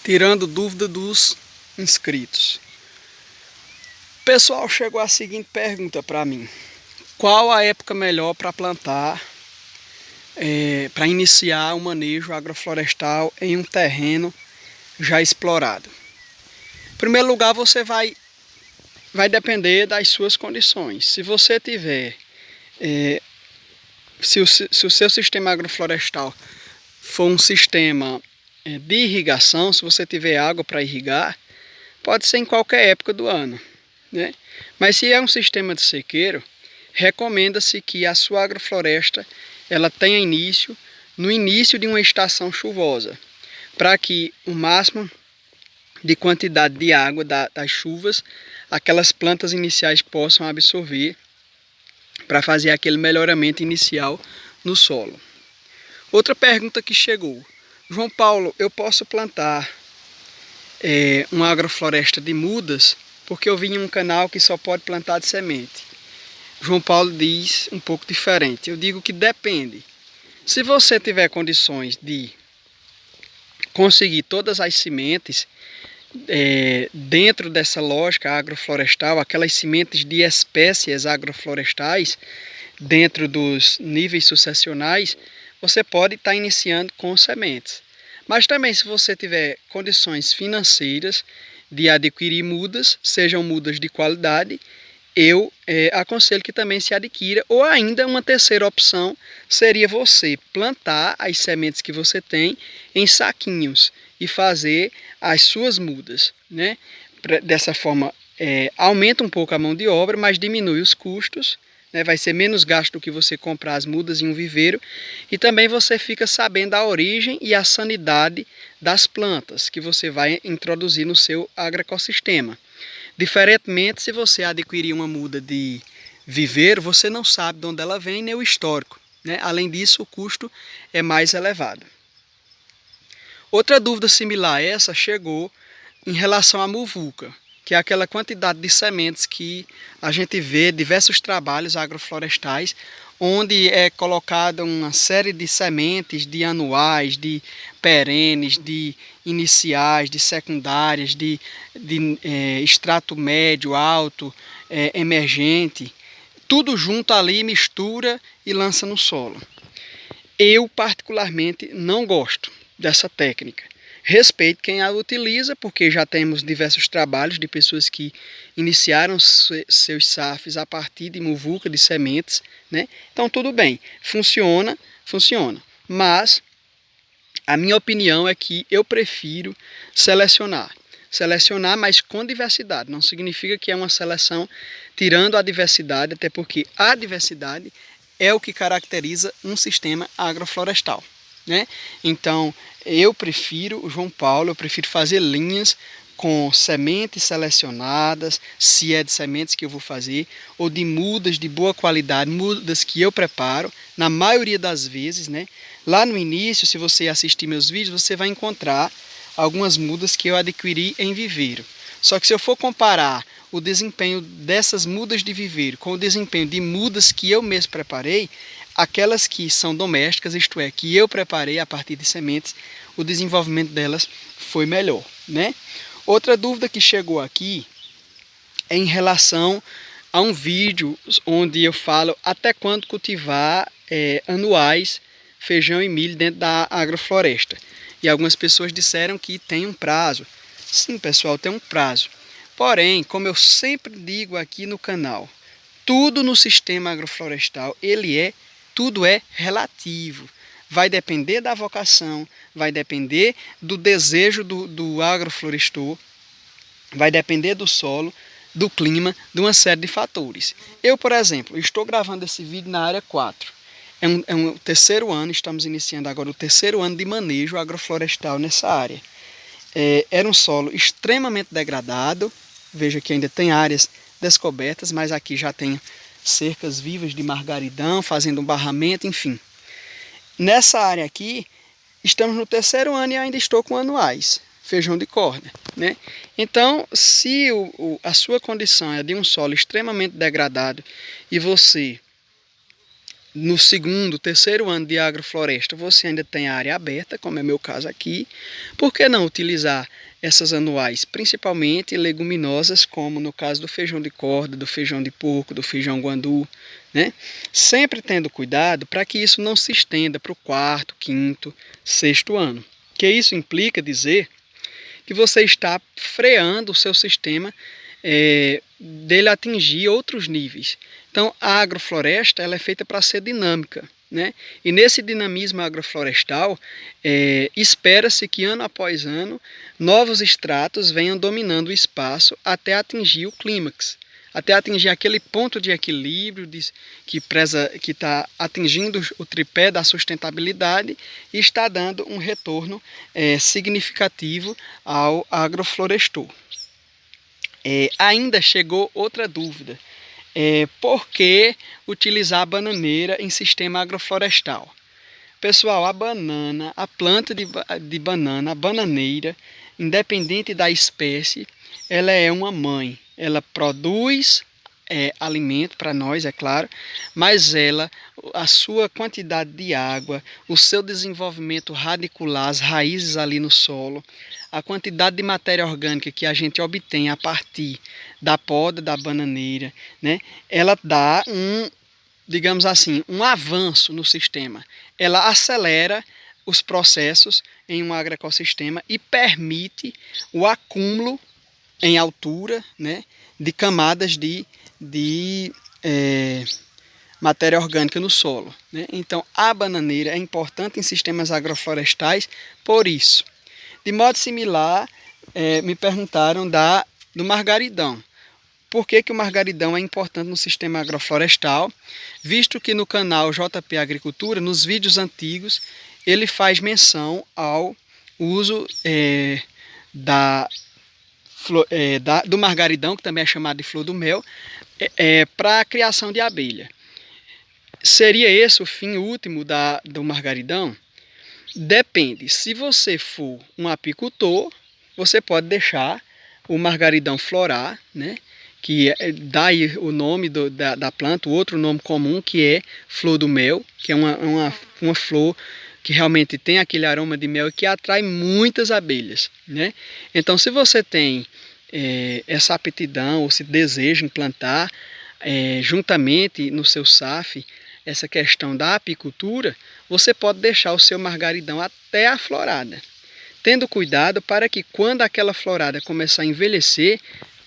tirando dúvida dos inscritos. O pessoal chegou à seguinte pergunta para mim: qual a época melhor para plantar, para iniciar o manejo agroflorestal em um terreno já explorado? Em primeiro lugar, você vai depender das suas condições. Se você tiver, se o seu sistema agroflorestal for um sistema de irrigação, se você tiver água para irrigar, pode ser em qualquer época do ano, né? Mas se é um sistema de sequeiro, recomenda-se que a sua agrofloresta ela tenha início no início de uma estação chuvosa, para que o máximo de quantidade de água das chuvas aquelas plantas iniciais possam absorver para fazer aquele melhoramento inicial no solo. Outra pergunta que chegou: João Paulo, eu posso plantar uma agrofloresta de mudas? Porque eu vi em um canal que só pode plantar de semente. João Paulo diz um pouco diferente. Eu digo que depende. Se você tiver condições de conseguir todas as sementes dentro dessa lógica agroflorestal, aquelas sementes de espécies agroflorestais dentro dos níveis sucessionais, você pode estar iniciando com sementes. Mas também, se você tiver condições financeiras de adquirir mudas, sejam mudas de qualidade, eu aconselho que também se adquira. Ou ainda uma terceira opção seria você plantar as sementes que você tem em saquinhos e fazer as suas mudas, né? Dessa forma aumenta um pouco a mão de obra, mas diminui os custos, né? Vai ser menos gasto do que você comprar as mudas em um viveiro, e também você fica sabendo a origem e a sanidade das plantas que você vai introduzir no seu agroecossistema. Diferentemente, se você adquirir uma muda de viveiro, você não sabe de onde ela vem nem o histórico, né? Além disso, o custo é mais elevado. Outra dúvida similar a essa chegou em relação à muvuca, que é aquela quantidade de sementes que a gente vê em diversos trabalhos agroflorestais, onde é colocada uma série de sementes de anuais, de perenes, de iniciais, de secundárias, de extrato médio, alto, emergente, tudo junto ali, mistura e lança no solo. Eu particularmente não gosto dessa técnica. Respeito quem a utiliza, porque já temos diversos trabalhos de pessoas que iniciaram seus SAFs a partir de muvuca, de sementes, né? Então tudo bem, funciona. Mas a minha opinião é que eu prefiro selecionar, mas com diversidade. Não significa que é uma seleção tirando a diversidade, até porque a diversidade é o que caracteriza um sistema agroflorestal, né? Então, eu prefiro, o João Paulo, eu prefiro fazer linhas com sementes selecionadas, se é de sementes que eu vou fazer, ou de mudas de boa qualidade, mudas que eu preparo, na maioria das vezes, né? Lá no início, se você assistir meus vídeos, você vai encontrar algumas mudas que eu adquiri em viveiro. Só que se eu for comparar o desempenho dessas mudas de viveiro com o desempenho de mudas que eu mesmo preparei, aquelas que são domésticas, isto é, que eu preparei a partir de sementes, o desenvolvimento delas foi melhor, né? Outra dúvida que chegou aqui é em relação a um vídeo onde eu falo até quando cultivar anuais, feijão e milho dentro da agrofloresta. E algumas pessoas disseram que tem um prazo. Sim, pessoal, tem um prazo. Porém, como eu sempre digo aqui no canal, tudo no sistema agroflorestal, tudo é relativo. Vai depender da vocação, vai depender do desejo do agroflorestor, vai depender do solo, do clima, de uma série de fatores. Eu, por exemplo, estou gravando esse vídeo na área 4. É um terceiro ano, estamos iniciando agora o terceiro ano de manejo agroflorestal nessa área. Era um solo extremamente degradado. Veja que ainda tem áreas descobertas, mas aqui já tem cercas vivas de margaridão, fazendo um barramento, enfim. Nessa área aqui, estamos no terceiro ano e ainda estou com anuais, feijão de corda, né? Então, se a sua condição é de um solo extremamente degradado e você, no segundo, terceiro ano de agrofloresta, você ainda tem área aberta, como é meu caso aqui, por que não utilizar essas anuais, principalmente leguminosas, como no caso do feijão de corda, do feijão de porco, do feijão guandu, né? Sempre tendo cuidado para que isso não se estenda para o quarto, quinto, sexto ano. Que isso implica dizer que você está freando o seu sistema dele atingir outros níveis. Então, a agrofloresta ela é feita para ser dinâmica, né? E nesse dinamismo agroflorestal, espera-se que ano após ano, novos estratos venham dominando o espaço até atingir o clímax, até atingir aquele ponto de equilíbrio que está atingindo o tripé da sustentabilidade e está dando um retorno significativo ao agroflorestor. Ainda chegou outra dúvida. Por que utilizar a bananeira em sistema agroflorestal? Pessoal, a planta de banana, a bananeira, independente da espécie, ela é uma mãe. Ela produz alimento para nós, é claro, mas a sua quantidade de água, o seu desenvolvimento radicular, as raízes ali no solo, a quantidade de matéria orgânica que a gente obtém a partir da poda da bananeira, né, ela dá digamos assim, um avanço no sistema. Ela acelera os processos em um agroecossistema e permite o acúmulo em altura, né, de camadas de matéria orgânica no solo, né? Então, a bananeira é importante em sistemas agroflorestais por isso. De modo similar, me perguntaram do margaridão. Por que o margaridão é importante no sistema agroflorestal? Visto que no canal JP Agricultura, nos vídeos antigos, ele faz menção ao uso do margaridão, que também é chamado de flor do mel, para a criação de abelha. Seria esse o fim último do margaridão? Depende. Se você for um apicultor, você pode deixar o margaridão florar, né? Que dá aí o nome da planta, o outro nome comum, que é flor do mel, que é uma flor que realmente tem aquele aroma de mel e que atrai muitas abelhas, né? Então, se você tem essa aptidão ou se deseja implantar juntamente no seu SAF essa questão da apicultura, você pode deixar o seu margaridão até a florada, tendo cuidado para que quando aquela florada começar a envelhecer,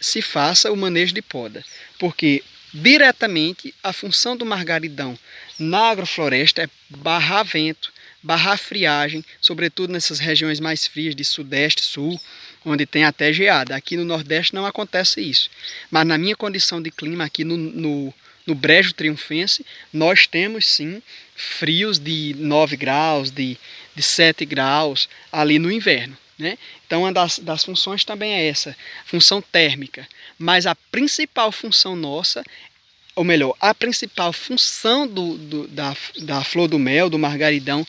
se faça o manejo de poda, porque diretamente a função do margaridão na agrofloresta é barrar vento, barrar friagem, sobretudo nessas regiões mais frias de sudeste, sul, onde tem até geada. Aqui no nordeste não acontece isso, mas na minha condição de clima aqui no Brejo Triunfense, nós temos sim frios de 9 graus, de 7 graus ali no inverno, né? Então, uma das funções também é essa, função térmica. Mas a principal função nossa, ou melhor, a principal função da flor do mel, do margaridão,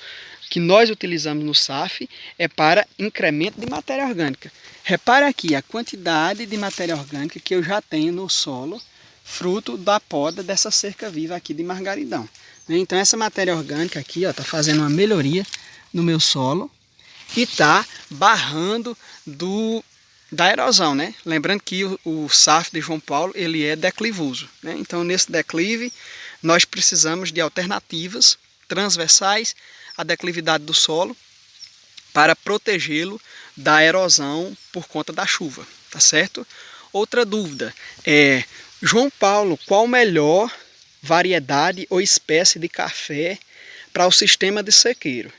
que nós utilizamos no SAF, é para incremento de matéria orgânica. Repare aqui a quantidade de matéria orgânica que eu já tenho no solo, fruto da poda dessa cerca viva aqui de margaridão. Então, essa matéria orgânica aqui está fazendo uma melhoria no meu solo, e está barrando da erosão, né? Lembrando que o SAF de João Paulo ele é declivoso, né? Então, nesse declive, nós precisamos de alternativas transversais à declividade do solo para protegê-lo da erosão por conta da chuva, tá certo? Outra dúvida é, João Paulo, qual melhor variedade ou espécie de café para o sistema de sequeiro?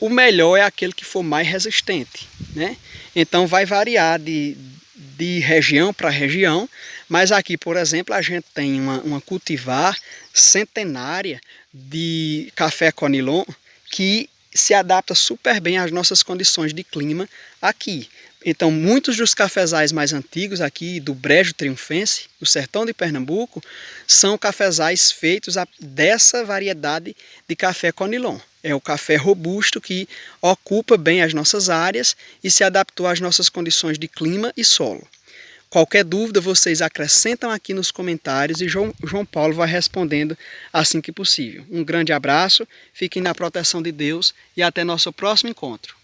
O melhor é aquele que for mais resistente, né? Então vai variar de região para região, mas aqui, por exemplo, a gente tem uma cultivar centenária de café conilon que se adapta super bem às nossas condições de clima aqui. Então, muitos dos cafezais mais antigos aqui do Brejo Triunfense, do sertão de Pernambuco, são cafezais feitos dessa variedade de café conilon. É o café robusto que ocupa bem as nossas áreas e se adaptou às nossas condições de clima e solo. Qualquer dúvida vocês acrescentam aqui nos comentários e João Paulo vai respondendo assim que possível. Um grande abraço, fiquem na proteção de Deus e até nosso próximo encontro.